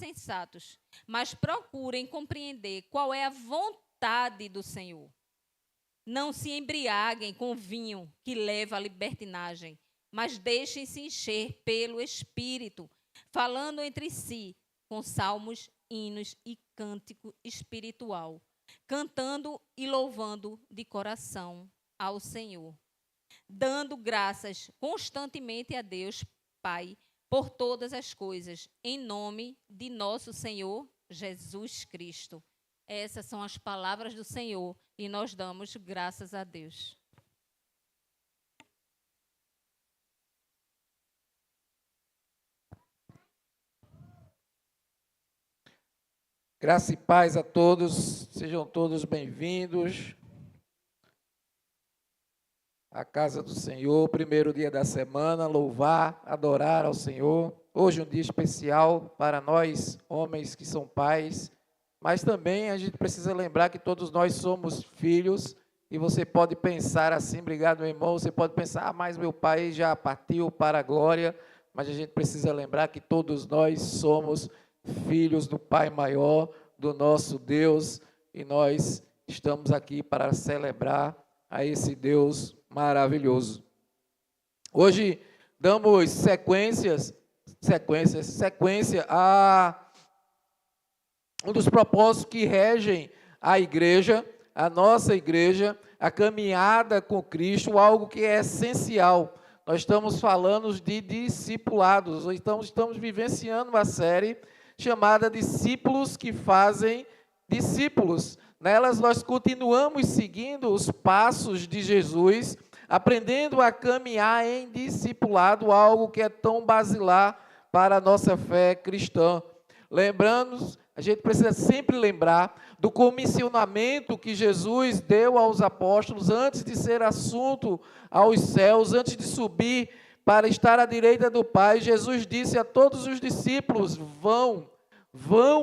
insensatos, mas procurem compreender qual é a vontade do Senhor. Não se embriaguem com vinho que leva à libertinagem, mas deixem-se encher pelo Espírito, falando entre si com salmos, hinos e cântico espiritual, cantando e louvando de coração ao Senhor, dando graças constantemente a Deus Pai por todas as coisas, em nome de nosso Senhor Jesus Cristo. Essas são as palavras do Senhor e nós damos graças a Deus. Graça e paz a todos, sejam todos bem-vindos à casa do Senhor, primeiro dia da semana, louvar, adorar ao Senhor. Hoje um dia especial para nós, homens que são pais, mas também a gente precisa lembrar que todos nós somos filhos, e você pode pensar assim, obrigado meu irmão, você pode pensar, mas meu pai já partiu para a glória, mas a gente precisa lembrar que todos nós somos filhos do Pai maior, do nosso Deus, e nós estamos aqui para celebrar a esse Deus maravilhoso. Hoje damos sequência a um dos propósitos que regem a igreja, a nossa igreja, a caminhada com Cristo, algo que é essencial. Nós estamos falando de discipulados, então estamos vivenciando uma série chamada Discípulos que Fazem Discípulos. Nelas nós continuamos seguindo os passos de Jesus, aprendendo a caminhar em discipulado, algo que é tão basilar para a nossa fé cristã. Lembrando, a gente precisa sempre lembrar do comissionamento que Jesus deu aos apóstolos antes de ser assunto aos céus, antes de subir para estar à direita do Pai. Jesus disse a todos os discípulos: vão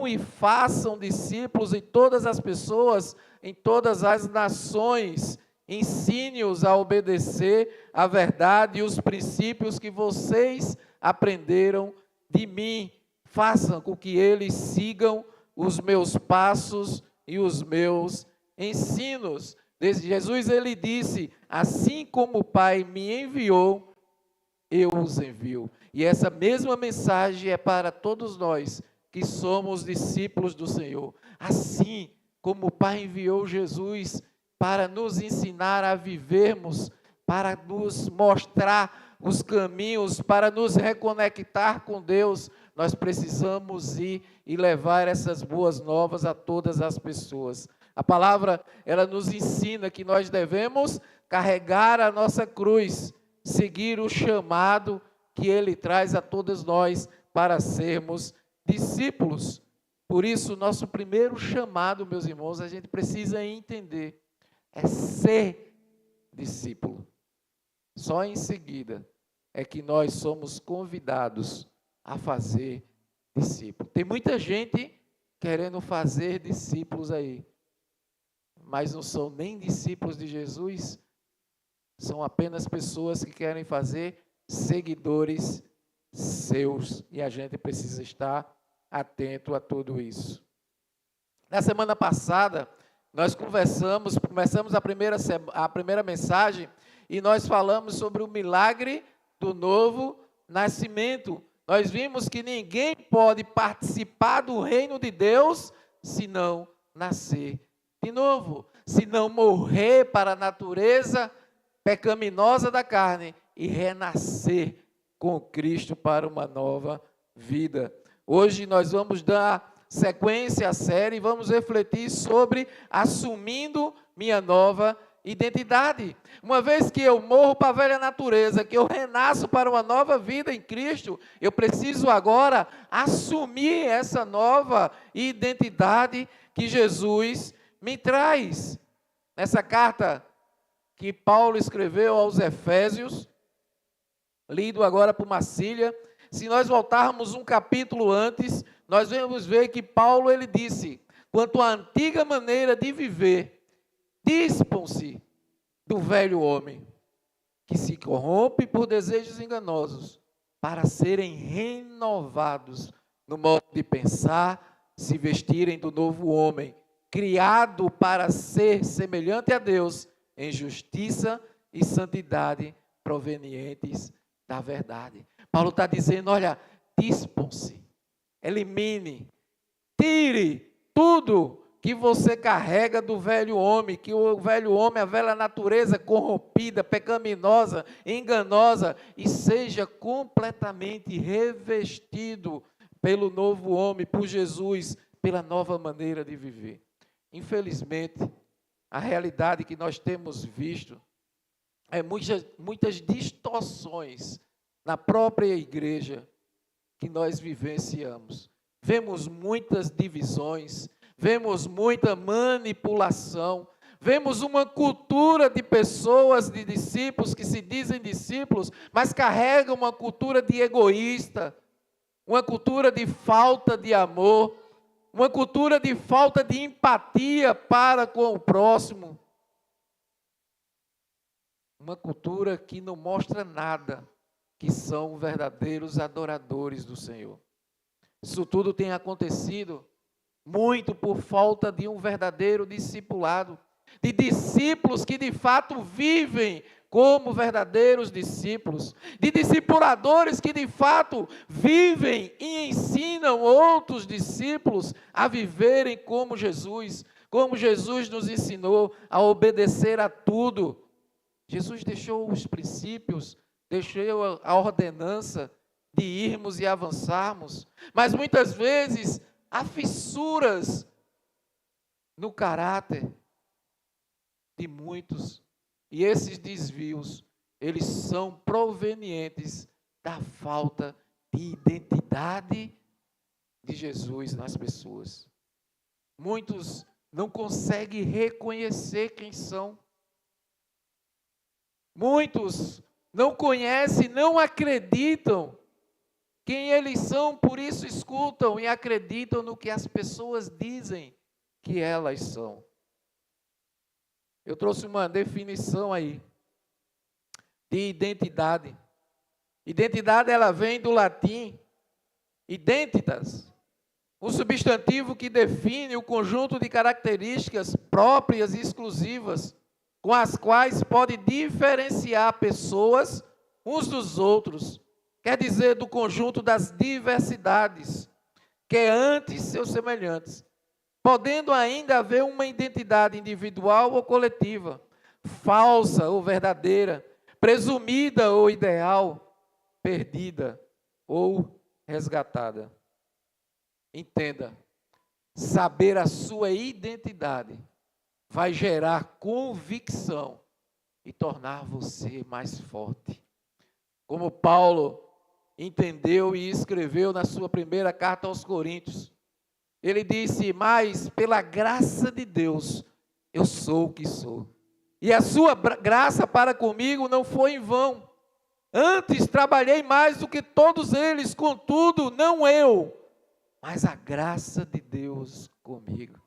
e façam discípulos em todas as pessoas, em todas as nações, ensine-os a obedecer a verdade e os princípios que vocês aprenderam de mim. Façam com que eles sigam os meus passos e os meus ensinos. Jesus, ele disse: assim como o Pai me enviou, eu os envio. E essa mesma mensagem é para todos nós que somos discípulos do Senhor. Assim como o Pai enviou Jesus para nos ensinar a vivermos, para nos mostrar os caminhos, para nos reconectar com Deus, nós precisamos ir e levar essas boas novas a todas as pessoas. A palavra, ela nos ensina que nós devemos carregar a nossa cruz, seguir o chamado que Ele traz a todos nós para sermos discípulos. Por isso, nosso primeiro chamado, meus irmãos, a gente precisa entender, é ser discípulo. Só em seguida é que nós somos convidados a fazer discípulo. Tem muita gente querendo fazer discípulos aí, mas não são nem discípulos de Jesus, são apenas pessoas que querem fazer seguidores seus, e a gente precisa estar atento a tudo isso. Na semana passada, nós começamos a primeira mensagem, e nós falamos sobre o milagre do novo nascimento. Nós vimos que ninguém pode participar do reino de Deus se não nascer de novo, se não morrer para a natureza pecaminosa da carne e renascer com Cristo para uma nova vida. Hoje nós vamos dar sequência à série e vamos refletir sobre assumindo minha nova identidade. Uma vez que eu morro para a velha natureza, que eu renasço para uma nova vida em Cristo, eu preciso agora assumir essa nova identidade que Jesus me traz. Nessa carta que Paulo escreveu aos Efésios, lido agora por Marcília, se nós voltarmos um capítulo antes, nós vamos ver que Paulo, ele disse: quanto à antiga maneira de viver, dispam-se do velho homem, que se corrompe por desejos enganosos, para serem renovados no modo de pensar, se vestirem do novo homem, criado para ser semelhante a Deus em justiça e santidade provenientes da verdade. Paulo está dizendo, olha, dispam-se, elimine, tire tudo que você carrega do velho homem, que o velho homem, a velha natureza corrompida, pecaminosa, enganosa, e seja completamente revestido pelo novo homem, por Jesus, pela nova maneira de viver. Infelizmente, a realidade que nós temos visto é muitas distorções na própria igreja que nós vivenciamos. Vemos muitas divisões, vemos muita manipulação, vemos uma cultura de pessoas, de discípulos, que se dizem discípulos, mas carregam uma cultura de egoísta, uma cultura de falta de amor, uma cultura de falta de empatia para com o próximo. Uma cultura que não mostra nada, que são verdadeiros adoradores do Senhor. Isso tudo tem acontecido muito por falta de um verdadeiro discipulado, de discípulos que de fato vivem como verdadeiros discípulos, de discipuladores que de fato vivem e ensinam outros discípulos a viverem como Jesus nos ensinou a obedecer a tudo. Jesus deixou os princípios, deixou a ordenança de irmos e avançarmos, mas muitas vezes há fissuras no caráter de muitos, e esses desvios, eles são provenientes da falta de identidade de Jesus nas pessoas. Muitos não conseguem reconhecer quem são. Muitos não conhecem, não acreditam quem eles são, por isso escutam e acreditam no que as pessoas dizem que elas são. Eu trouxe uma definição aí de identidade. Identidade, ela vem do latim identitas, um substantivo que define o conjunto de características próprias e exclusivas com as quais pode diferenciar pessoas uns dos outros. Quer dizer, do conjunto das diversidades, que é antes seus semelhantes, podendo ainda haver uma identidade individual ou coletiva, falsa ou verdadeira, presumida ou ideal, perdida ou resgatada. Entenda, saber a sua identidade vai gerar convicção e tornar você mais forte. Como Paulo entendeu e escreveu na sua primeira carta aos Coríntios, ele disse, mas pela graça de Deus, eu sou o que sou. E a sua graça para comigo não foi em vão. Antes trabalhei mais do que todos eles, contudo, não eu, mas a graça de Deus comigo.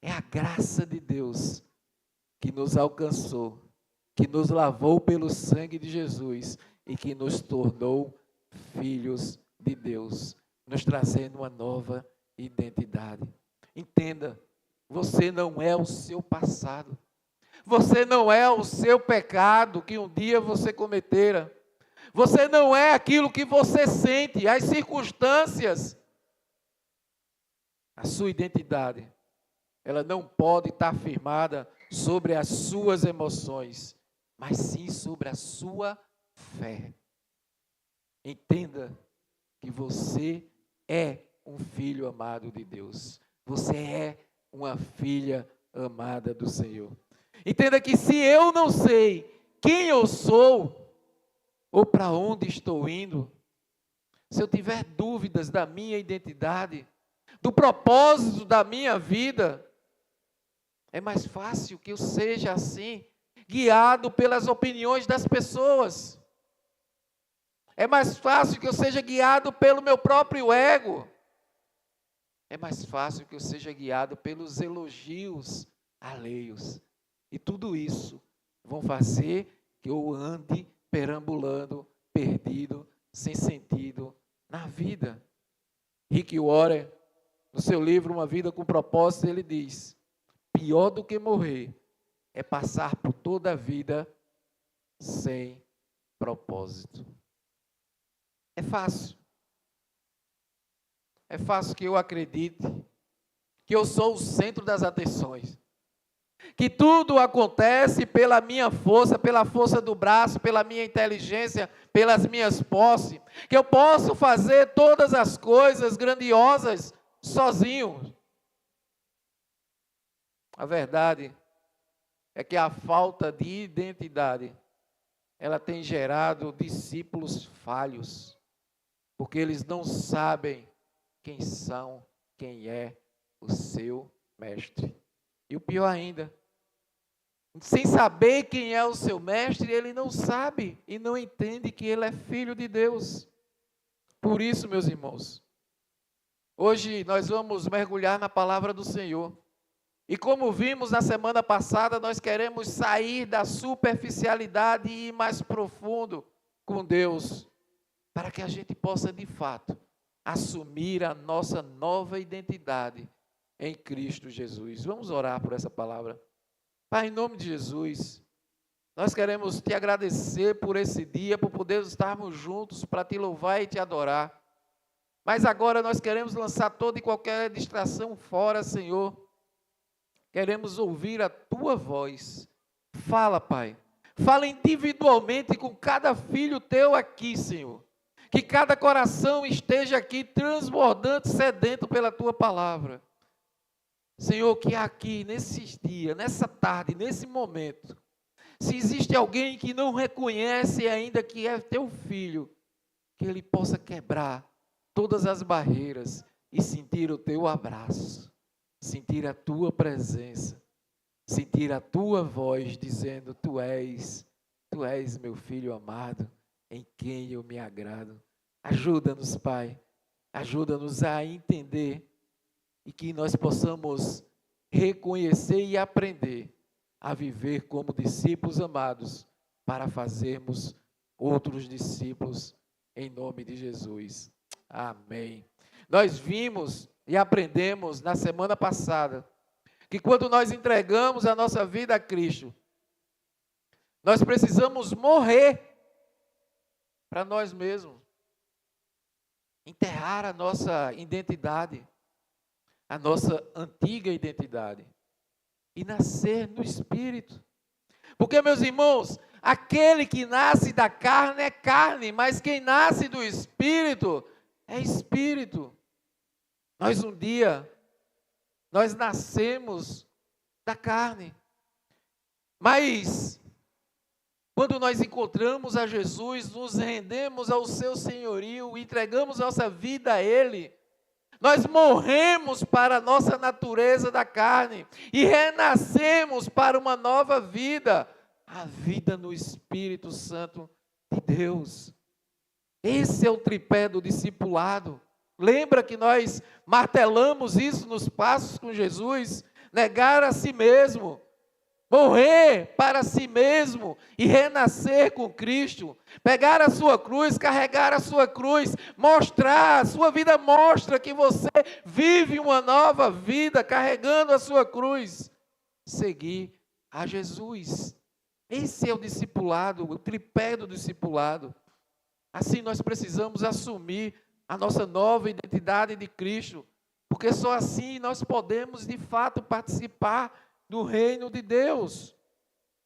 É a graça de Deus que nos alcançou, que nos lavou pelo sangue de Jesus e que nos tornou filhos de Deus, nos trazendo uma nova identidade. Entenda, você não é o seu passado. Você não é o seu pecado que um dia você cometera. Você não é aquilo que você sente, as circunstâncias. A sua identidade, ela não pode estar firmada sobre as suas emoções, mas sim sobre a sua fé. Entenda que você é um filho amado de Deus. Você é uma filha amada do Senhor. Entenda que se eu não sei quem eu sou, ou para onde estou indo, se eu tiver dúvidas da minha identidade, do propósito da minha vida, é mais fácil que eu seja assim, guiado pelas opiniões das pessoas. É mais fácil que eu seja guiado pelo meu próprio ego. É mais fácil que eu seja guiado pelos elogios alheios. E tudo isso vão fazer que eu ande perambulando, perdido, sem sentido na vida. Rick Warren, no seu livro Uma Vida com Propósito, ele diz: pior do que morrer é passar por toda a vida sem propósito. É fácil. É fácil que eu acredite que eu sou o centro das atenções, que tudo acontece pela minha força, pela força do braço, pela minha inteligência, pelas minhas posses, que eu posso fazer todas as coisas grandiosas sozinho. A verdade é que a falta de identidade, ela tem gerado discípulos falhos, porque eles não sabem quem são, quem é o seu mestre. E o pior ainda, sem saber quem é o seu mestre, ele não sabe e não entende que ele é filho de Deus. Por isso, meus irmãos, hoje nós vamos mergulhar na palavra do Senhor. E como vimos na semana passada, nós queremos sair da superficialidade e ir mais profundo com Deus, para que a gente possa, de fato, assumir a nossa nova identidade em Cristo Jesus. Vamos orar por essa palavra. Pai, em nome de Jesus, nós queremos te agradecer por esse dia, por poder estarmos juntos para te louvar e te adorar. Mas agora nós queremos lançar toda e qualquer distração fora, Senhor. Queremos ouvir a tua voz. Fala, Pai. Fala individualmente com cada filho teu aqui, Senhor. Que cada coração esteja aqui transbordante, sedento pela tua palavra. Senhor, que aqui, nesses dias, nessa tarde, nesse momento, se existe alguém que não reconhece ainda que é teu filho, que ele possa quebrar todas as barreiras e sentir o teu abraço, sentir a tua presença, sentir a tua voz dizendo: tu és meu filho amado, em quem eu me agrado. Ajuda-nos, Pai, ajuda-nos a entender e que nós possamos reconhecer e aprender a viver como discípulos amados, para fazermos outros discípulos, em nome de Jesus. Amém. Nós vimos e aprendemos na semana passada que quando nós entregamos a nossa vida a Cristo, nós precisamos morrer para nós mesmos, enterrar a nossa identidade, a nossa antiga identidade, e nascer no Espírito. Porque, meus irmãos, aquele que nasce da carne é carne, mas quem nasce do Espírito é Espírito. Nós nascemos da carne, mas quando nós encontramos a Jesus, nos rendemos ao seu senhorio, entregamos nossa vida a Ele, nós morremos para a nossa natureza da carne e renascemos para uma nova vida, a vida no Espírito Santo de Deus. Esse é o tripé do discipulado. Lembra que nós martelamos isso nos passos com Jesus? Negar a si mesmo, morrer para si mesmo e renascer com Cristo, pegar a sua cruz, carregar a sua cruz, mostrar, a sua vida mostra que você vive uma nova vida carregando a sua cruz, seguir a Jesus. Esse é o discipulado, o tripé do discipulado. Assim nós precisamos assumir a nossa nova identidade de Cristo, porque só assim nós podemos de fato participar do reino de Deus.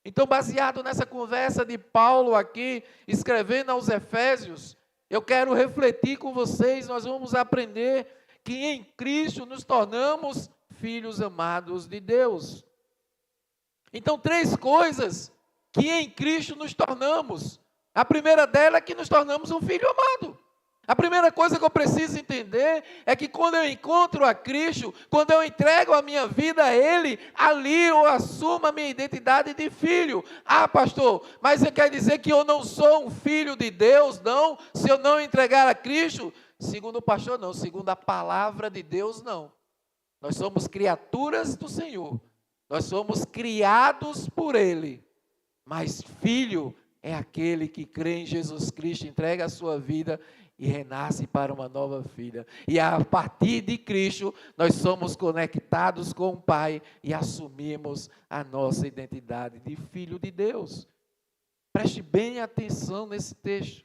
Então, baseado nessa conversa de Paulo aqui, escrevendo aos Efésios, eu quero refletir com vocês, nós vamos aprender que em Cristo nos tornamos filhos amados de Deus. Então, 3 coisas que em Cristo nos tornamos. A primeira delas é que nos tornamos um filho amado. A primeira coisa que eu preciso entender é que quando eu encontro a Cristo, quando eu entrego a minha vida a Ele, ali eu assumo a minha identidade de filho. Ah, pastor, mas você quer dizer que eu não sou um filho de Deus, não? Se eu não entregar a Cristo? Segundo o pastor, não. Segundo a palavra de Deus, não. Nós somos criaturas do Senhor. Nós somos criados por Ele. Mas filho é aquele que crê em Jesus Cristo, entrega a sua vida e renasce para uma nova vida. E a partir de Cristo, nós somos conectados com o Pai e assumimos a nossa identidade de filho de Deus. Preste bem atenção nesse texto.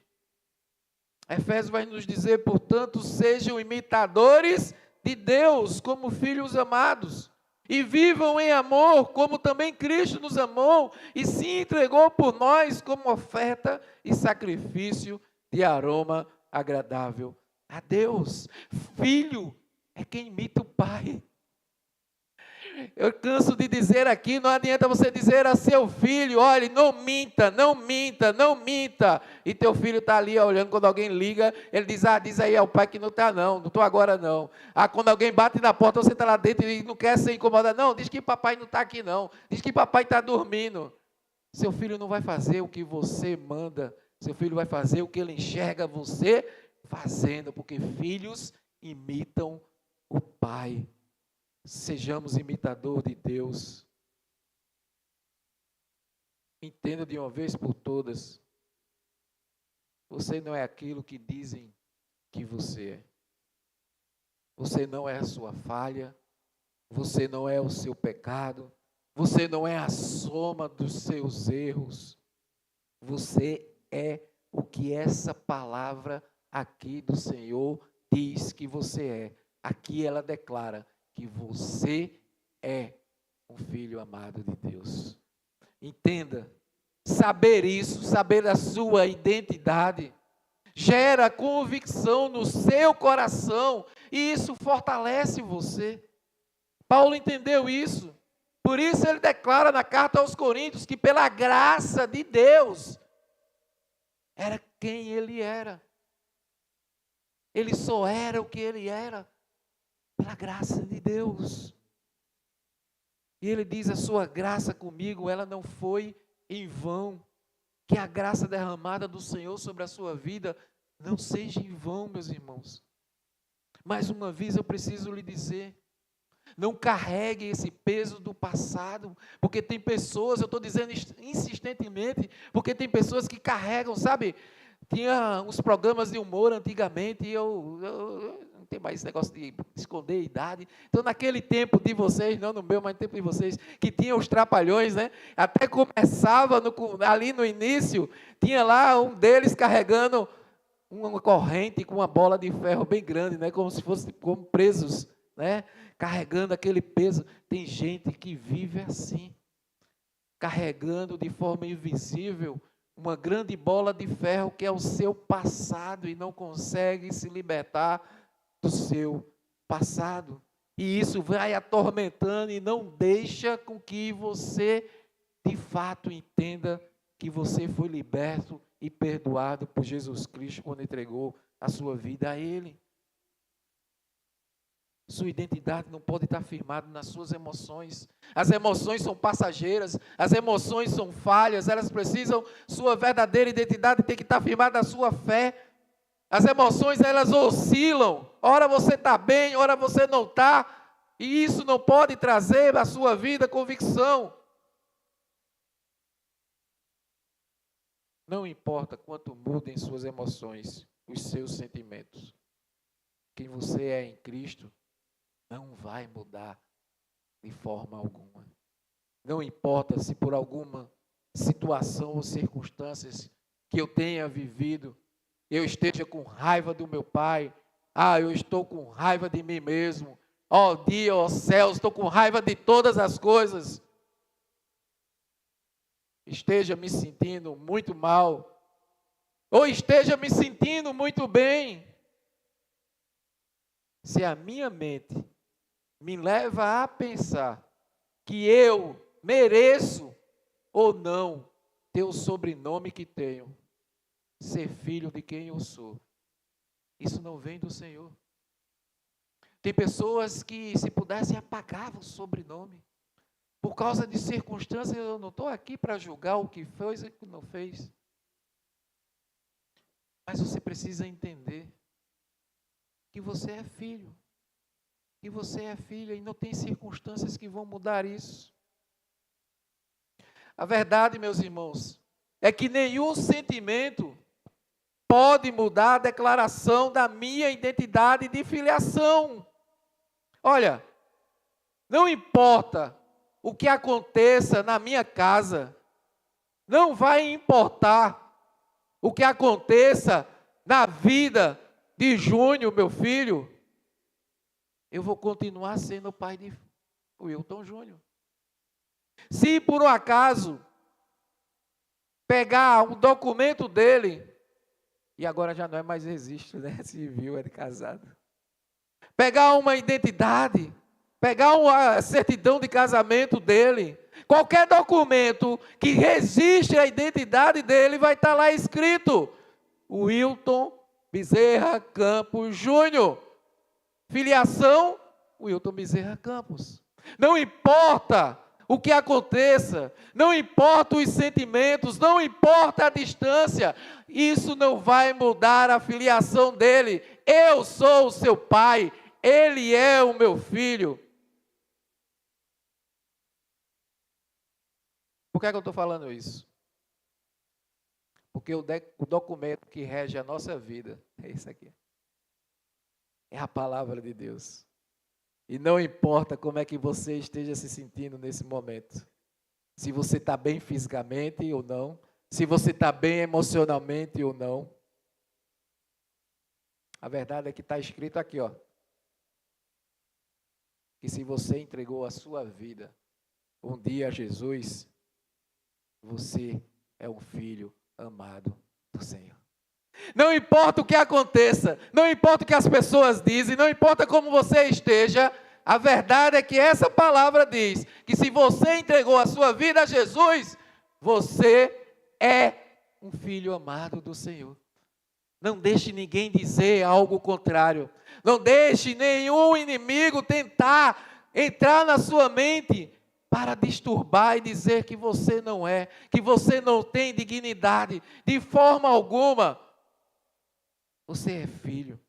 Efésios vai nos dizer, portanto, sejam imitadores de Deus como filhos amados. E vivam em amor, como também Cristo nos amou e se entregou por nós como oferta e sacrifício de aroma agradável a Deus. Filho é quem imita o Pai. Eu canso de dizer aqui, não adianta você dizer a seu filho, olha, não minta, não minta, não minta. E teu filho está ali olhando, quando alguém liga, ele diz, diz aí ao pai que não está não estou agora não. Quando alguém bate na porta, você está lá dentro e não quer ser incomodado. Não, diz que papai não está aqui não, diz que papai está dormindo. Seu filho não vai fazer o que você manda, seu filho vai fazer o que ele enxerga você fazendo, porque filhos imitam o pai. Sejamos imitador de Deus. Entenda de uma vez por todas. Você não é aquilo que dizem que você é. Você não é a sua falha. Você não é o seu pecado. Você não é a soma dos seus erros. Você é o que essa palavra aqui do Senhor diz que você é. Aqui ela declara que você é um filho amado de Deus. Entenda, saber isso, saber da sua identidade, gera convicção no seu coração e isso fortalece você. Paulo entendeu isso, por isso ele declara na carta aos Coríntios que pela graça de Deus, era quem ele era. Ele só era o que ele era pela graça de Deus. E ele diz, a sua graça comigo, ela não foi em vão. Que a graça derramada do Senhor sobre a sua vida não seja em vão, meus irmãos. Mais uma vez eu preciso lhe dizer, não carregue esse peso do passado, porque tem pessoas, eu estou dizendo insistentemente, porque tem pessoas que carregam, sabe? Tinha uns programas de humor antigamente, e eu não tenho mais esse negócio de esconder a idade. Então, naquele tempo de vocês, não no meu, mas no tempo de vocês, que tinha os trapalhões, né? Até começava, ali no início, tinha lá um deles carregando uma corrente com uma bola de ferro bem grande, né? Como se fossem como presos, né? Carregando aquele peso. Tem gente que vive assim, carregando de forma invisível uma grande bola de ferro que é o seu passado e não consegue se libertar do seu passado. E isso vai atormentando e não deixa com que você, de fato, entenda que você foi liberto e perdoado por Jesus Cristo quando entregou a sua vida a Ele. Sua identidade não pode estar firmada nas suas emoções. As emoções são passageiras, as emoções são falhas, elas precisam, sua verdadeira identidade tem que estar firmada na sua fé. As emoções, elas oscilam, ora você está bem, ora você não está, e isso não pode trazer à sua vida convicção. Não importa quanto mudem suas emoções, os seus sentimentos, quem você é em Cristo não vai mudar de forma alguma. Não importa se por alguma situação ou circunstâncias que eu tenha vivido, eu esteja com raiva do meu pai, eu estou com raiva de mim mesmo, ó dia, ó céus, estou com raiva de todas as coisas. Esteja me sentindo muito mal, ou esteja me sentindo muito bem. Se a minha mente me leva a pensar que eu mereço ou não ter o sobrenome que tenho, ser filho de quem eu sou, isso não vem do Senhor. Tem pessoas que, se pudessem, apagavam o sobrenome. Por causa de circunstâncias, eu não estou aqui para julgar o que fez e o que não fez. Mas você precisa entender que você é filho. Que você é filha e não tem circunstâncias que vão mudar isso. A verdade, meus irmãos, é que nenhum sentimento pode mudar a declaração da minha identidade de filiação. Olha, não importa o que aconteça na minha casa, não vai importar o que aconteça na vida de Júnior, meu filho, eu vou continuar sendo o pai de Wilton Júnior. Se por um acaso pegar um documento dele, e agora já não é mais registro, né? Civil, é de casado. Pegar uma identidade, pegar uma certidão de casamento dele, qualquer documento que registre a identidade dele, vai estar lá escrito: Wilton Bezerra Campos Júnior. Filiação, Wilton Bezerra Campos. Não importa o que aconteça, não importa os sentimentos, não importa a distância, isso não vai mudar a filiação dele. Eu sou o seu pai, ele é o meu filho. Por que é que eu estou falando isso? Porque o documento que rege a nossa vida é isso aqui. É a palavra de Deus. E não importa como é que você esteja se sentindo nesse momento. Se você está bem fisicamente ou não. Se você está bem emocionalmente ou não. A verdade é que está escrito aqui, ó. Que se você entregou a sua vida um dia a Jesus, você é um filho amado do Senhor. Não importa o que aconteça, não importa o que as pessoas dizem, não importa como você esteja, a verdade é que essa palavra diz que se você entregou a sua vida a Jesus, você é um filho amado do Senhor. Não deixe ninguém dizer algo contrário. Não deixe nenhum inimigo tentar entrar na sua mente para disturbar e dizer que você não é, que você não tem dignidade de forma alguma. Você é filho.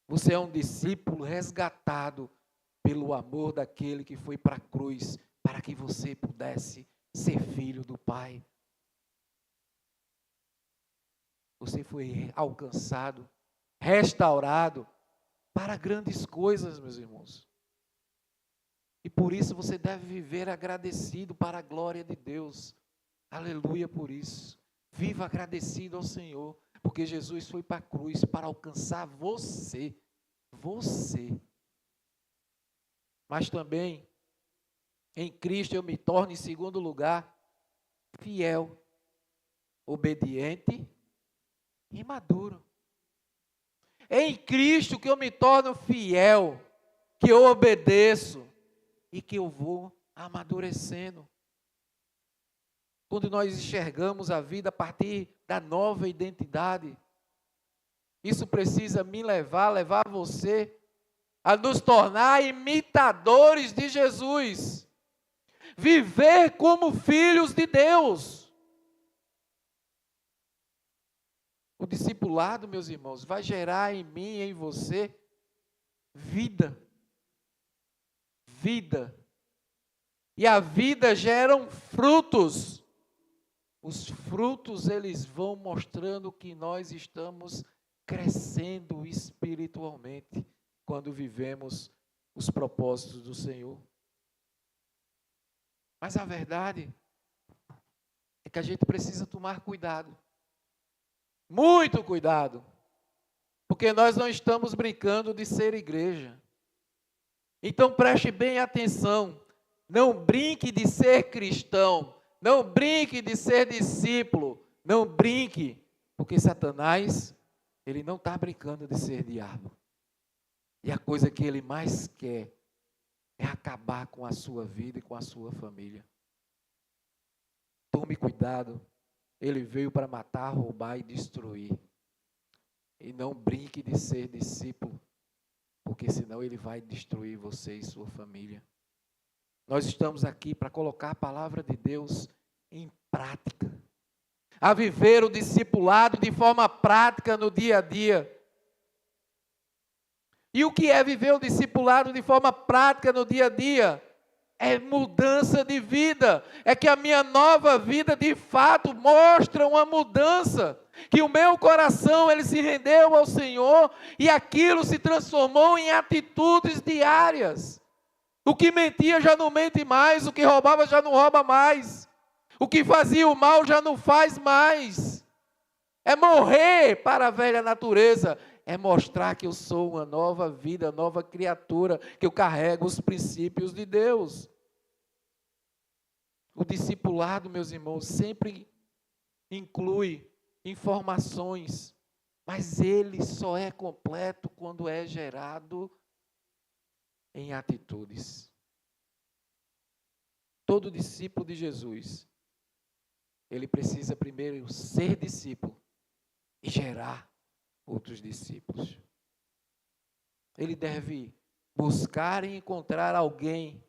Você é um discípulo resgatado pelo amor daquele que foi para a cruz, para que você pudesse ser filho do Pai. Você foi alcançado, restaurado para grandes coisas, meus irmãos. E por isso você deve viver agradecido para a glória de Deus. Aleluia por isso. Viva agradecido ao Senhor. Porque Jesus foi para a cruz para alcançar você. Você. Mas também, em Cristo eu me torno, em segundo lugar, fiel, obediente e maduro. É em Cristo que eu me torno fiel, que eu obedeço e que eu vou amadurecendo. Quando nós enxergamos a vida a partir da nova identidade, isso precisa me levar você a nos tornar imitadores de Jesus. Viver como filhos de Deus. O discipulado, meus irmãos, vai gerar em mim e em você vida. Vida. E a vida geram frutos. Os frutos, eles vão mostrando que nós estamos crescendo espiritualmente quando vivemos os propósitos do Senhor. Mas a verdade é que a gente precisa tomar cuidado. Muito cuidado. Porque nós não estamos brincando de ser igreja. Então preste bem atenção. Não brinque de ser cristão. Não brinque de ser discípulo. Não brinque. Porque Satanás, ele não está brincando de ser diabo. E a coisa que ele mais quer é acabar com a sua vida e com a sua família. Tome cuidado. Ele veio para matar, roubar e destruir. E não brinque de ser discípulo. Porque senão ele vai destruir você e sua família. Nós estamos aqui para colocar a palavra de Deus em prática. A viver o discipulado de forma prática no dia a dia. E o que é viver o discipulado de forma prática no dia a dia? É mudança de vida. É que a minha nova vida de fato mostra uma mudança. que o meu coração ele se rendeu ao Senhor e aquilo se transformou em atitudes diárias. O que mentia já não mente mais, o que roubava já não rouba mais, o que fazia o mal já não faz mais. É morrer para a velha natureza, é mostrar que eu sou uma nova vida, nova criatura, que eu carrego os princípios de Deus. O discipulado, meus irmãos, sempre inclui informações, mas ele só é completo quando é gerado em atitudes. Todo discípulo de Jesus, ele precisa primeiro ser discípulo e gerar outros discípulos. Ele deve buscar e encontrar alguém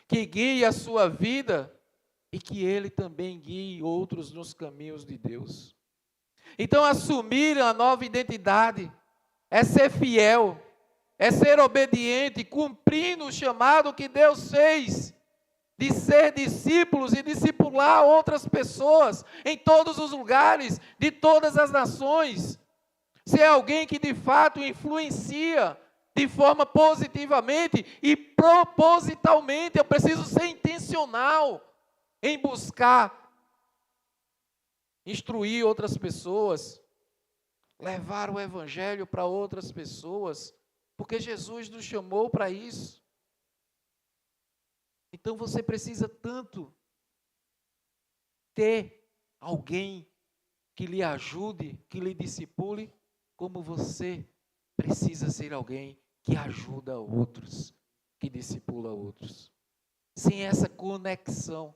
que guie a sua vida e que ele também guie outros nos caminhos de Deus. Então, assumir a nova identidade é ser fiel, é ser obediente, cumprindo o chamado que Deus fez de ser discípulos e discipular outras pessoas em todos os lugares, de todas as nações. Ser alguém que de fato influencia de forma positivamente e propositalmente. Eu preciso ser intencional em buscar instruir outras pessoas, levar o evangelho para outras pessoas, porque Jesus nos chamou para isso. Então você precisa tanto ter alguém que lhe ajude, que lhe discipule, como você precisa ser alguém que ajuda outros, que discipula outros. Sem essa conexão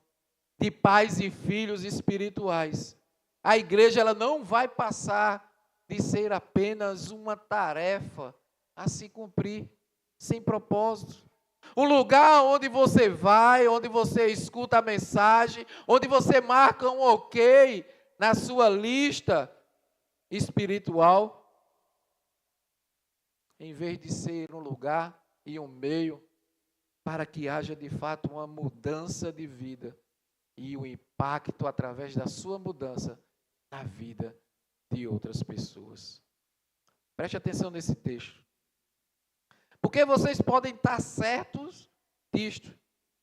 de pais e filhos espirituais, a igreja ela não vai passar de ser apenas uma tarefa a se cumprir, sem propósito. Um lugar onde você vai, onde você escuta a mensagem, onde você marca um ok na sua lista espiritual, em vez de ser um lugar e um meio para que haja de fato uma mudança de vida e o impacto através da sua mudança na vida de outras pessoas. Preste atenção nesse texto. Porque vocês podem estar certos disto.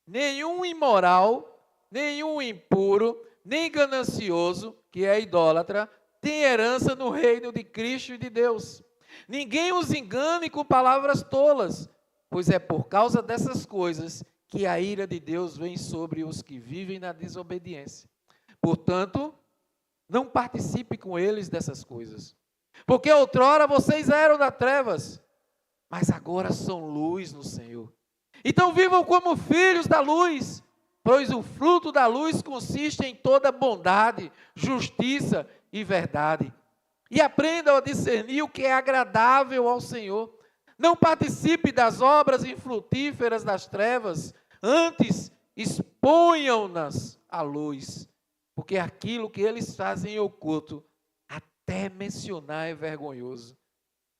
Nenhum imoral, nenhum impuro, nem ganancioso, que é idólatra, tem herança no reino de Cristo e de Deus. Ninguém os engane com palavras tolas, pois é por causa dessas coisas que a ira de Deus vem sobre os que vivem na desobediência. Portanto, não participe com eles dessas coisas. Porque outrora vocês eram das trevas, mas agora são luz no Senhor. Então vivam como filhos da luz, pois o fruto da luz consiste em toda bondade, justiça e verdade. E aprendam a discernir o que é agradável ao Senhor. Não participe das obras infrutíferas das trevas, antes exponham-nas à luz, porque aquilo que eles fazem em oculto, até mencionar é vergonhoso.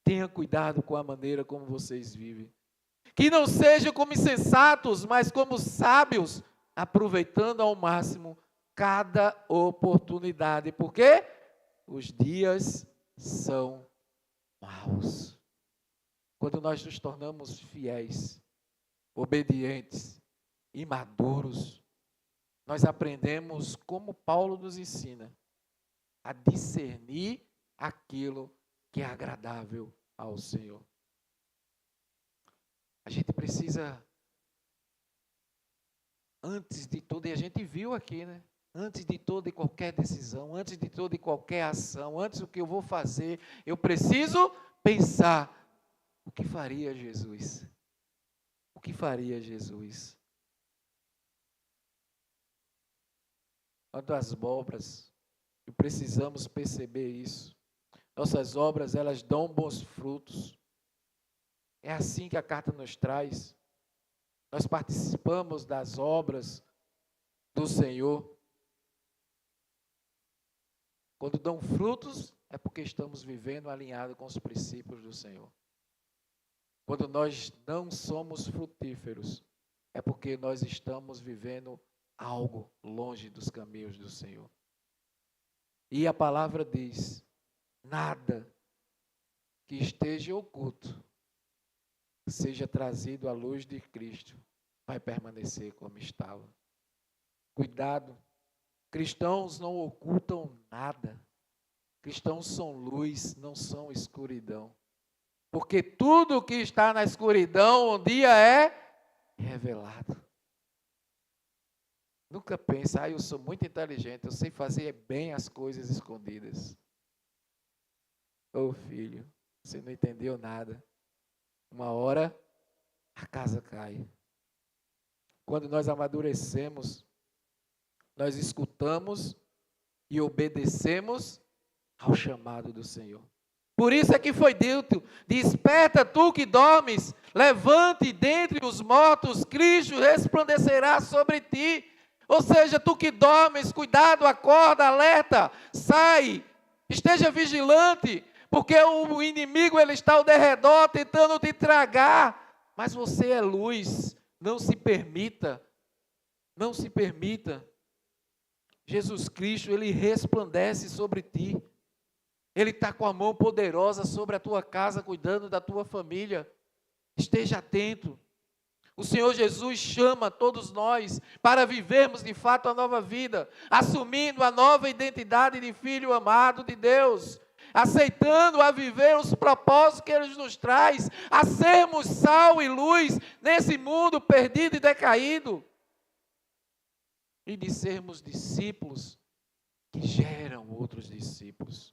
Tenha cuidado com a maneira como vocês vivem. Que não sejam como insensatos, mas como sábios, aproveitando ao máximo cada oportunidade. Porque os dias são maus. Quando nós nos tornamos fiéis, obedientes e maduros, nós aprendemos, como Paulo nos ensina, a discernir aquilo que é agradável ao Senhor. A gente precisa, antes de tudo, e a gente viu aqui, né? Antes de toda e qualquer decisão, antes de toda e qualquer ação, antes do que eu vou fazer, eu preciso pensar, o que faria Jesus? O que faria Jesus? Quanto às obras, precisamos perceber isso. Nossas obras, elas dão bons frutos. É assim que a carta nos traz. Nós participamos das obras do Senhor. Quando dão frutos, é porque estamos vivendo alinhado com os princípios do Senhor. Quando nós não somos frutíferos, é porque nós estamos vivendo algo longe dos caminhos do Senhor. E a palavra diz: nada que esteja oculto seja trazido à luz de Cristo vai permanecer como estava. Cuidado, cristãos não ocultam nada. Cristãos são luz, não são escuridão. Porque tudo que está na escuridão um dia é revelado. Nunca pense, eu sou muito inteligente, eu sei fazer bem as coisas escondidas. Ô filho, você não entendeu nada. Uma hora a casa cai. Quando nós amadurecemos, nós escutamos e obedecemos ao chamado do Senhor. Por isso é que foi dito: desperta tu que dormes, levante dentre os mortos, Cristo resplandecerá sobre ti. Ou seja, tu que dormes, cuidado, acorda, alerta, sai, esteja vigilante, porque o inimigo ele está ao derredor tentando te tragar, mas você é luz, não se permita, não se permita. Jesus Cristo, ele resplandece sobre ti. Ele está com a mão poderosa sobre a tua casa, cuidando da tua família. Esteja atento. O Senhor Jesus chama todos nós para vivermos de fato a nova vida, assumindo a nova identidade de filho amado de Deus, aceitando a viver os propósitos que Ele nos traz, a sermos sal e luz nesse mundo perdido e decaído, e de sermos discípulos que geram outros discípulos.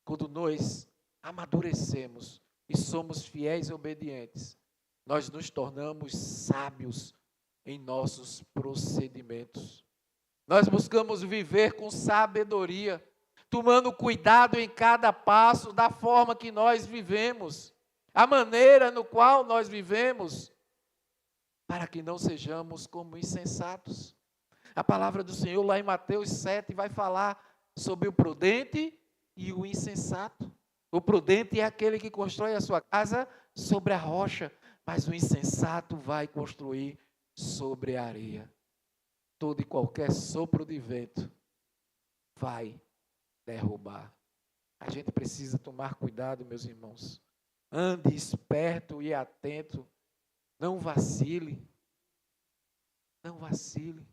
Quando nós amadurecemos e somos fiéis e obedientes, nós nos tornamos sábios em nossos procedimentos. Nós buscamos viver com sabedoria, tomando cuidado em cada passo da forma que nós vivemos, a maneira no qual nós vivemos, para que não sejamos como insensatos. A palavra do Senhor lá em Mateus 7 vai falar sobre o prudente e o insensato. O prudente é aquele que constrói a sua casa sobre a rocha, mas o insensato vai construir sobre a areia. Todo e qualquer sopro de vento vai derrubar. A gente precisa tomar cuidado, meus irmãos. Ande esperto e atento. Não vacile. Não vacile.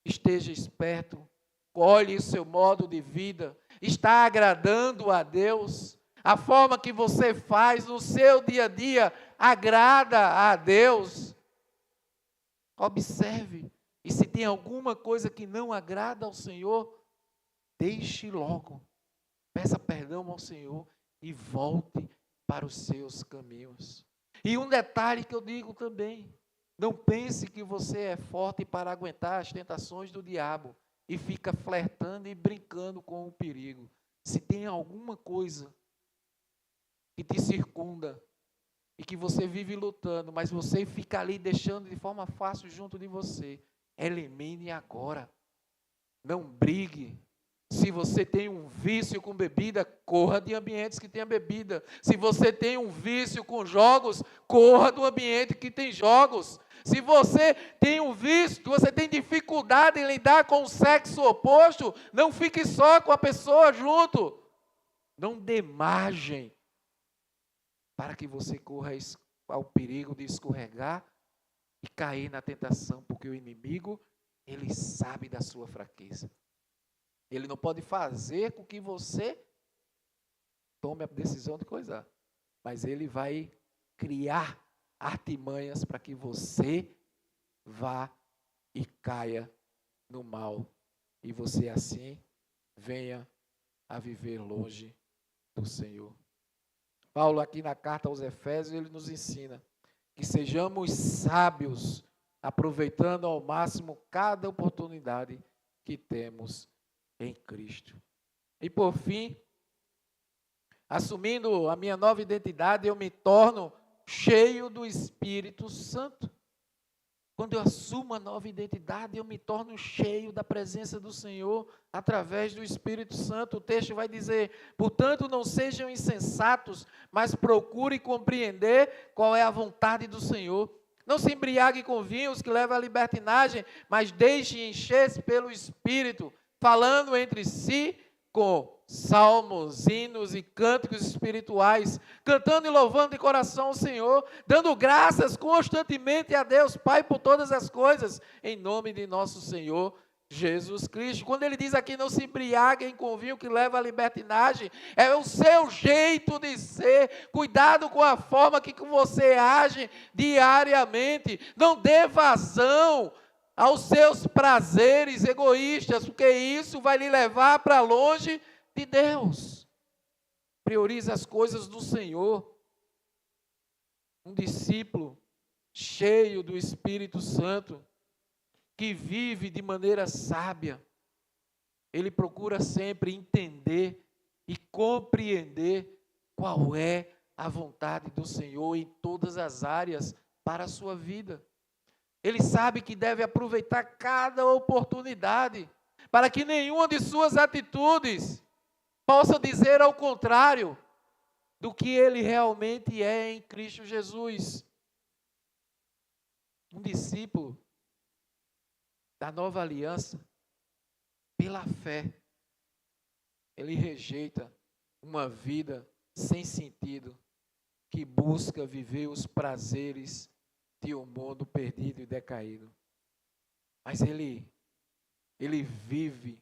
Esteja esperto. Olhe o seu modo de vida. Está agradando a Deus? A forma que você faz no seu dia a dia agrada a Deus? Observe. E se tem alguma coisa que não agrada ao Senhor, deixe logo. Peça perdão ao Senhor e volte para os seus caminhos. E um detalhe que eu digo também: não pense que você é forte para aguentar as tentações do diabo e fica flertando e brincando com o perigo. Se tem alguma coisa que te circunda e que você vive lutando, mas você fica ali deixando de forma fácil junto de você, elimine agora. Não brigue. Se você tem um vício com bebida, corra de ambientes que tenha bebida. Se você tem um vício com jogos, corra do ambiente que tem jogos. Se você tem um vício, você tem dificuldade em lidar com o sexo oposto, não fique só com a pessoa junto. Não dê margem para que você corra ao perigo de escorregar e cair na tentação, porque o inimigo, ele sabe da sua fraqueza. Ele não pode fazer com que você tome a decisão de coisar, mas ele vai criar artimanhas para que você vá e caia no mal, e você assim venha a viver longe do Senhor. Paulo aqui na carta aos Efésios, ele nos ensina que sejamos sábios, aproveitando ao máximo cada oportunidade que temos em Cristo. E por fim, assumindo a minha nova identidade, eu me torno cheio do Espírito Santo. Quando eu assumo a nova identidade, eu me torno cheio da presença do Senhor através do Espírito Santo. O texto vai dizer: portanto, não sejam insensatos, mas procurem compreender qual é a vontade do Senhor. Não se embriague com vinhos que levam à libertinagem, mas deixe encher-se pelo Espírito. falando entre si com salmos, hinos e cânticos espirituais, cantando e louvando de coração o Senhor, dando graças constantemente a Deus Pai por todas as coisas, em nome de nosso Senhor Jesus Cristo. Quando ele diz aqui, não se embriaguem com vinho que leva à libertinagem, é o seu jeito de ser. Cuidado com a forma que você age diariamente. Não dê vazão aos seus prazeres egoístas, porque isso vai lhe levar para longe de Deus. Priorize as coisas do Senhor. Um discípulo cheio do Espírito Santo, que vive de maneira sábia, ele procura sempre entender e compreender qual é a vontade do Senhor em todas as áreas para a sua vida. Ele sabe que deve aproveitar cada oportunidade para que nenhuma de suas atitudes possa dizer ao contrário do que ele realmente é em Cristo Jesus. Um discípulo da nova aliança, pela fé, ele rejeita uma vida sem sentido, que busca viver os prazeres de um mundo perdido e decaído. Mas ele vive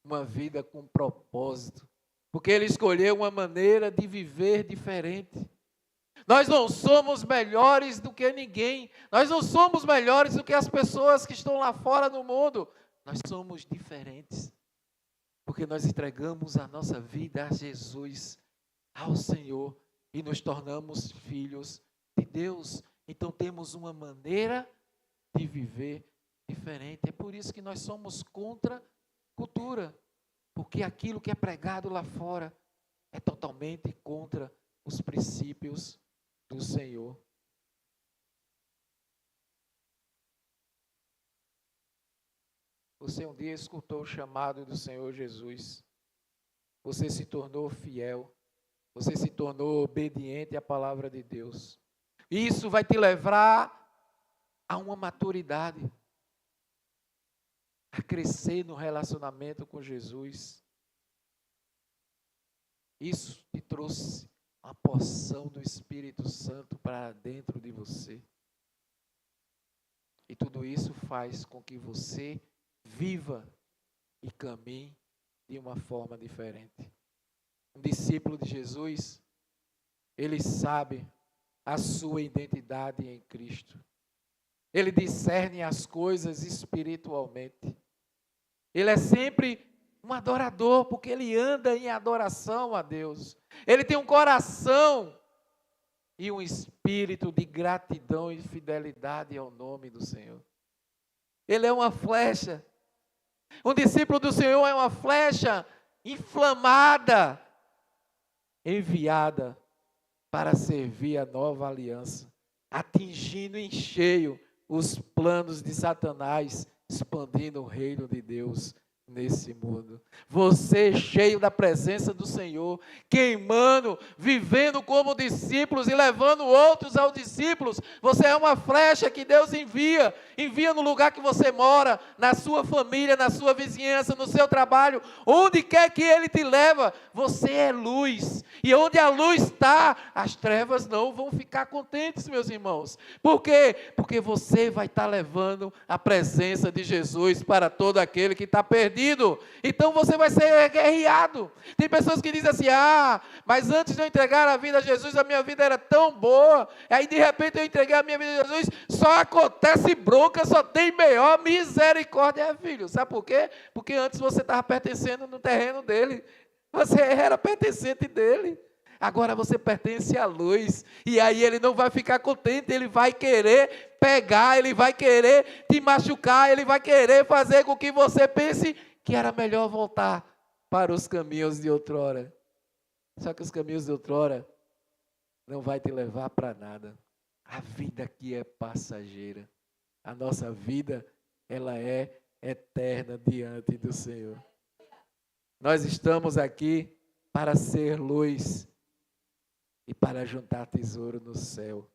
uma vida com propósito, porque ele escolheu uma maneira de viver diferente. Nós não somos melhores do que ninguém. Nós não somos melhores do que as pessoas que estão lá fora no mundo. Nós somos diferentes, porque nós entregamos a nossa vida a Jesus, ao Senhor, e nos tornamos filhos de Deus. Então temos uma maneira de viver diferente. É por isso que nós somos contra a cultura, porque aquilo que é pregado lá fora é totalmente contra os princípios do Senhor. Você um dia escutou o chamado do Senhor Jesus. Você se tornou fiel. Você se tornou obediente à palavra de Deus. Isso vai te levar a uma maturidade, a crescer no relacionamento com Jesus. Isso te trouxe a porção do Espírito Santo para dentro de você. E tudo isso faz com que você viva e caminhe de uma forma diferente. Um discípulo de Jesus, ele sabe a sua identidade em Cristo. Ele discerne as coisas espiritualmente. Ele é sempre um adorador, porque ele anda em adoração a Deus. Ele tem um coração e um espírito de gratidão e fidelidade ao nome do Senhor. Ele é uma flecha. Um discípulo do Senhor é uma flecha inflamada, enviada para servir a nova aliança, atingindo em cheio os planos de Satanás, expandindo o reino de Deus nesse mundo. Você cheio da presença do Senhor, queimando, vivendo como discípulos e levando outros aos discípulos. Você é uma flecha que Deus envia no lugar que você mora, na sua família, na sua vizinhança, no seu trabalho, onde quer que Ele te leva. Você é luz, e onde a luz está, as trevas não vão ficar contentes, meus irmãos. Por quê? Porque você vai estar levando a presença de Jesus para todo aquele que está perdido. Então você vai ser guerreado. Tem pessoas que dizem assim: mas antes de eu entregar a vida a Jesus, a minha vida era tão boa, aí de repente eu entreguei a minha vida a Jesus, só acontece bronca, só tem B.O., misericórdia, filho. Sabe por quê? Porque antes você estava pertencendo no terreno dele, você era pertencente dele. Agora você pertence à luz, e aí ele não vai ficar contente, ele vai querer pegar, ele vai querer te machucar, ele vai querer fazer com que você pense que era melhor voltar para os caminhos de outrora. Só que os caminhos de outrora não vai te levar para nada. A vida aqui é passageira. A nossa vida, ela é eterna diante do Senhor. Nós estamos aqui para ser luz e para juntar tesouro no céu,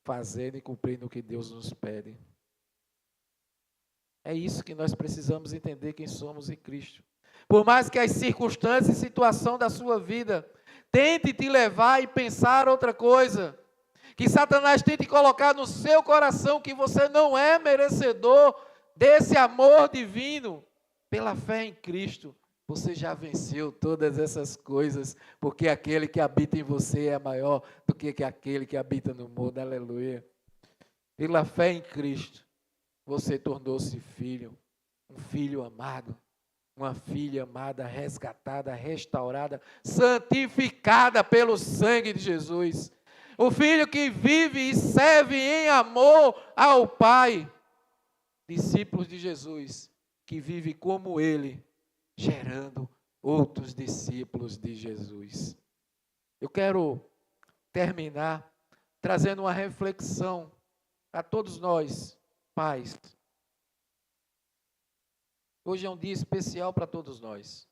fazendo e cumprindo o que Deus nos pede. É isso que nós precisamos entender, quem somos em Cristo. Por mais que as circunstâncias e situação da sua vida tente te levar e pensar outra coisa, que Satanás tente colocar no seu coração que você não é merecedor desse amor divino, pela fé em Cristo, você já venceu todas essas coisas, porque aquele que habita em você é maior do que aquele que habita no mundo. Aleluia. Pela fé em Cristo, você tornou-se filho, um filho amado, uma filha amada, resgatada, restaurada, santificada pelo sangue de Jesus. O filho que vive e serve em amor ao Pai. Discípulos de Jesus, que vive como Ele, gerando outros discípulos de Jesus. Eu quero terminar trazendo uma reflexão a todos nós, pais. Hoje é um dia especial para todos nós.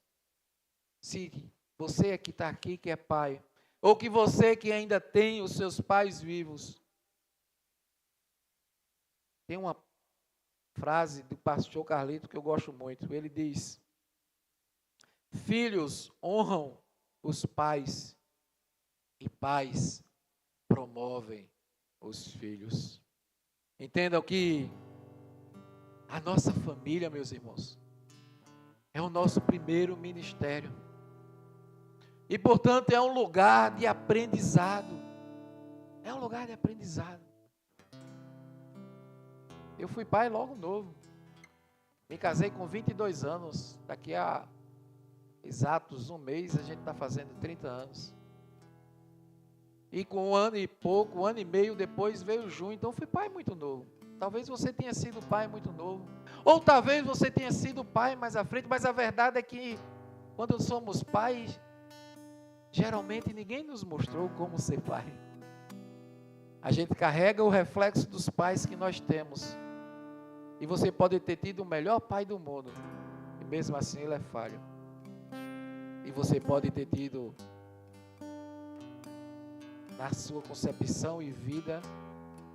Se você que está aqui, que é pai, ou que você que ainda tem os seus pais vivos, tem uma frase do pastor Carlito que eu gosto muito. Ele diz: filhos honram os pais e pais promovem os filhos. Entendam que a nossa família, meus irmãos, é o nosso primeiro ministério. E, portanto, é um lugar de aprendizado. É um lugar de aprendizado. Eu fui pai logo novo. Me casei com 22 anos. Daqui a exatos um mês, a gente está fazendo 30 anos. E com um ano e pouco, um ano e meio depois veio junho. Então, fui pai muito novo. Talvez você tenha sido pai muito novo. Ou talvez você tenha sido pai mais à frente. Mas a verdade é que, quando somos pais, geralmente ninguém nos mostrou como ser pai. A gente carrega o reflexo dos pais que nós temos. E você pode ter tido o melhor pai do mundo, e mesmo assim ele é falho. E você pode ter tido, na sua concepção e vida,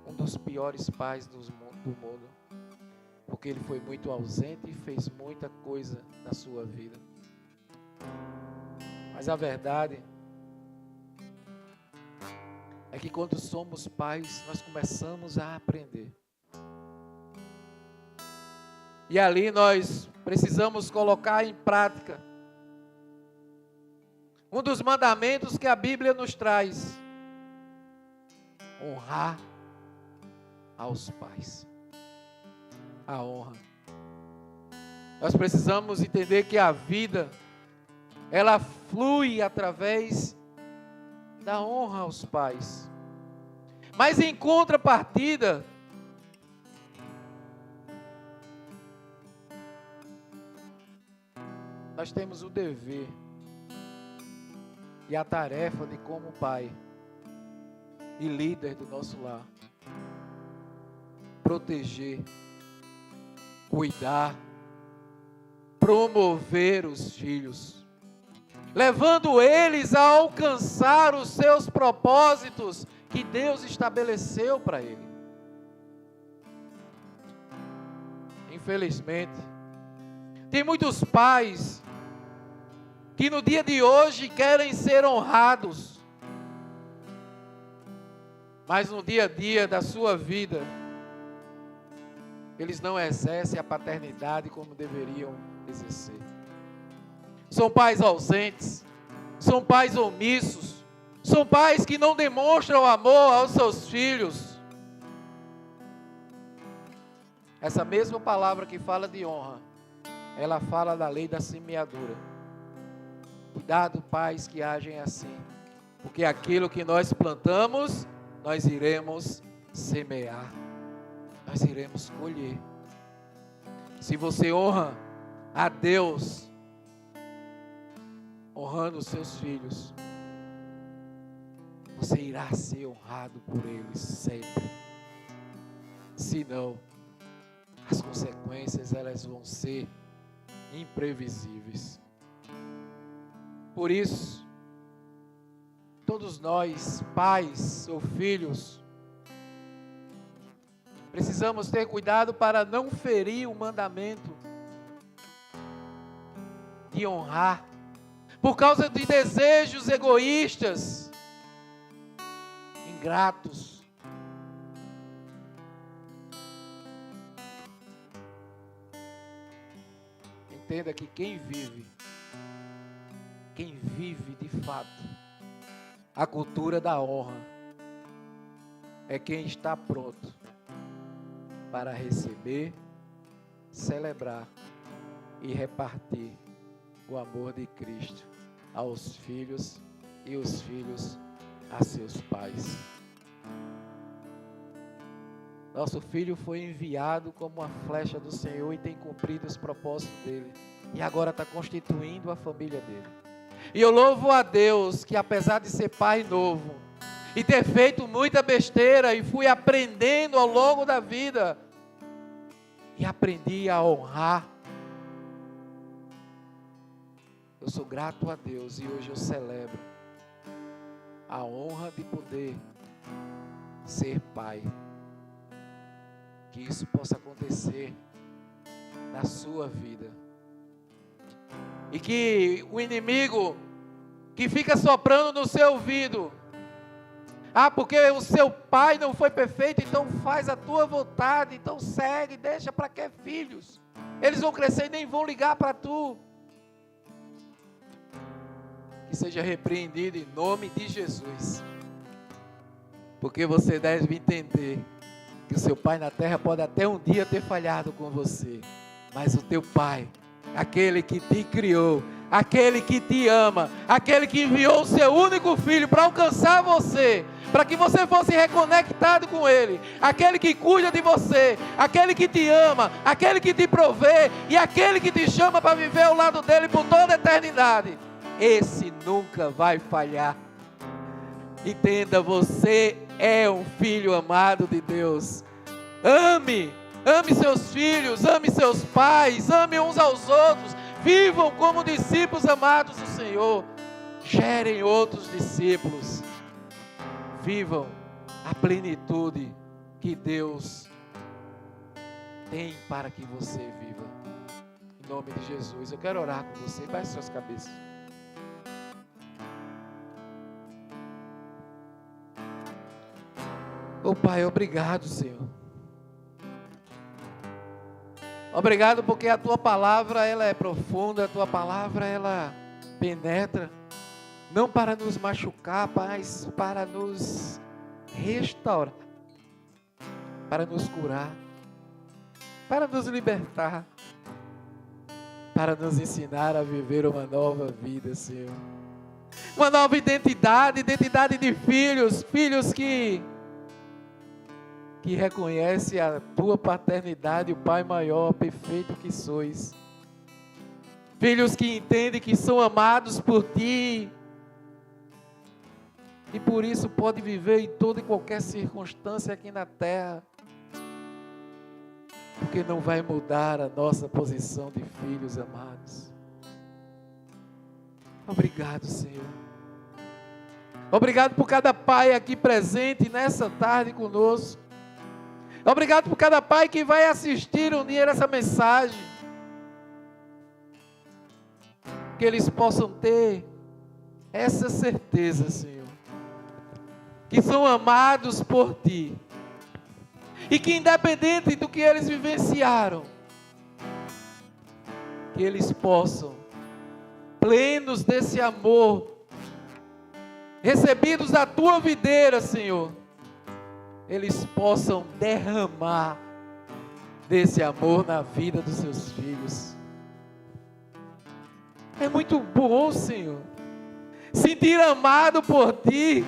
um dos piores pais do mundo. Porque ele foi muito ausente e fez muita coisa na sua vida. Mas a verdade é que quando somos pais, nós começamos a aprender. E ali nós precisamos colocar em prática um dos mandamentos que a Bíblia nos traz: honrar aos pais. A honra. Nós precisamos entender que a vida, ela flui através da honra aos pais. Mas em contrapartida, nós temos o dever e a tarefa de, como pai e líder do nosso lar, proteger, cuidar, promover os filhos, levando eles a alcançar os seus propósitos que Deus estabeleceu para ele. Infelizmente, tem muitos pais que no dia de hoje querem ser honrados, mas no dia a dia da sua vida, eles não exercem a paternidade como deveriam exercer. São pais ausentes, são pais omissos, são pais que não demonstram amor aos seus filhos. Essa mesma palavra que fala de honra, ela fala da lei da semeadura. Cuidado, pais que agem assim, porque aquilo que nós plantamos, nós iremos semear, nós iremos colher. Se você honra a Deus, honrando os seus filhos, você irá ser honrado por eles sempre. Se não, as consequências, elas vão ser imprevisíveis. Por isso, todos nós, pais ou filhos, precisamos ter cuidado para não ferir o mandamento te honrar, por causa de desejos egoístas, ingratos. Entenda que quem vive de fato a cultura da honra é quem está pronto para receber, celebrar e repartir o amor de Cristo aos filhos e os filhos a seus pais. Nosso filho foi enviado como uma flecha do Senhor e tem cumprido os propósitos dele. E agora está constituindo a família dele. E eu louvo a Deus que, apesar de ser pai novo e ter feito muita besteira, e fui aprendendo ao longo da vida, e aprendi a honrar. Eu sou grato a Deus e hoje eu celebro a honra de poder ser pai. Que isso possa acontecer na sua vida. E que o inimigo que fica soprando no seu ouvido: ah, porque o seu pai não foi perfeito, então faz a tua vontade, então segue, deixa para que filhos? Eles vão crescer e nem vão ligar para tu. Que seja repreendido em nome de Jesus. Porque você deve entender que o seu pai na terra pode até um dia ter falhado com você, mas o teu pai, aquele que te criou, aquele que te ama, aquele que enviou o seu único filho para alcançar você, para que você fosse reconectado com ele, aquele que cuida de você, aquele que te ama, aquele que te provê e aquele que te chama para viver ao lado dele por toda a eternidade, esse nunca vai falhar. Entenda, você é um filho amado de Deus. Ame seus filhos, ame seus pais, ame uns aos outros, vivam como discípulos amados do Senhor, gerem outros discípulos, vivam a plenitude que Deus tem para que você viva. Em nome de Jesus, eu quero orar com você. Baixe suas cabeças. Oh Pai, obrigado, Senhor. Obrigado porque a Tua palavra, ela é profunda, a Tua palavra, ela penetra, não para nos machucar, mas para nos restaurar, para nos curar, para nos libertar, para nos ensinar a viver uma nova vida, Senhor. Uma nova identidade de filhos que reconhece a tua paternidade, o Pai maior, perfeito que sois. Filhos que entendem que são amados por ti e por isso podem viver em toda e qualquer circunstância aqui na terra, porque não vai mudar a nossa posição de filhos amados. Obrigado, Senhor. Obrigado por cada pai aqui presente nessa tarde conosco. Obrigado por cada pai que vai assistir um dia essa mensagem. Que eles possam ter essa certeza, Senhor, que são amados por Ti. E que independente do que eles vivenciaram, que eles possam, plenos desse amor, recebidos da Tua videira, Senhor, eles possam derramar desse amor na vida dos seus filhos. É muito bom, Senhor, sentir amado por Ti,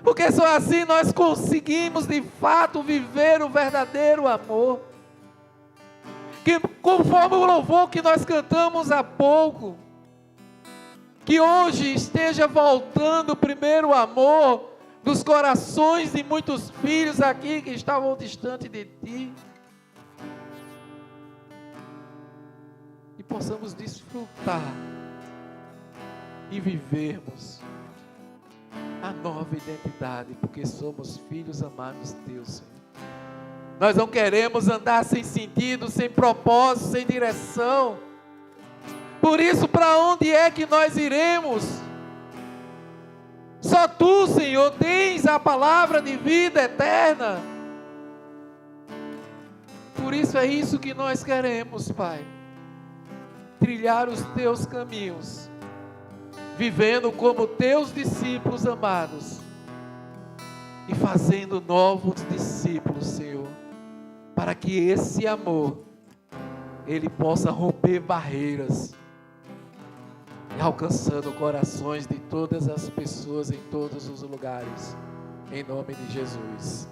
porque só assim nós conseguimos de fato viver o verdadeiro amor. Que conforme o louvor que nós cantamos há pouco, que hoje esteja voltando o primeiro amor dos corações de muitos filhos aqui que estavam distantes de Ti, e possamos desfrutar e vivermos a nova identidade, porque somos filhos amados de Deus, Senhor. Nós não queremos andar sem sentido, sem propósito, sem direção, Por isso, para onde é que nós iremos? Só Tu, Senhor, tens a palavra de vida eterna. Por isso é isso que nós queremos, Pai. Trilhar os Teus caminhos, vivendo como Teus discípulos amados e fazendo novos discípulos, Senhor, para que esse amor, ele possa romper barreiras e alcançando corações de todas as pessoas em todos os lugares, em nome de Jesus.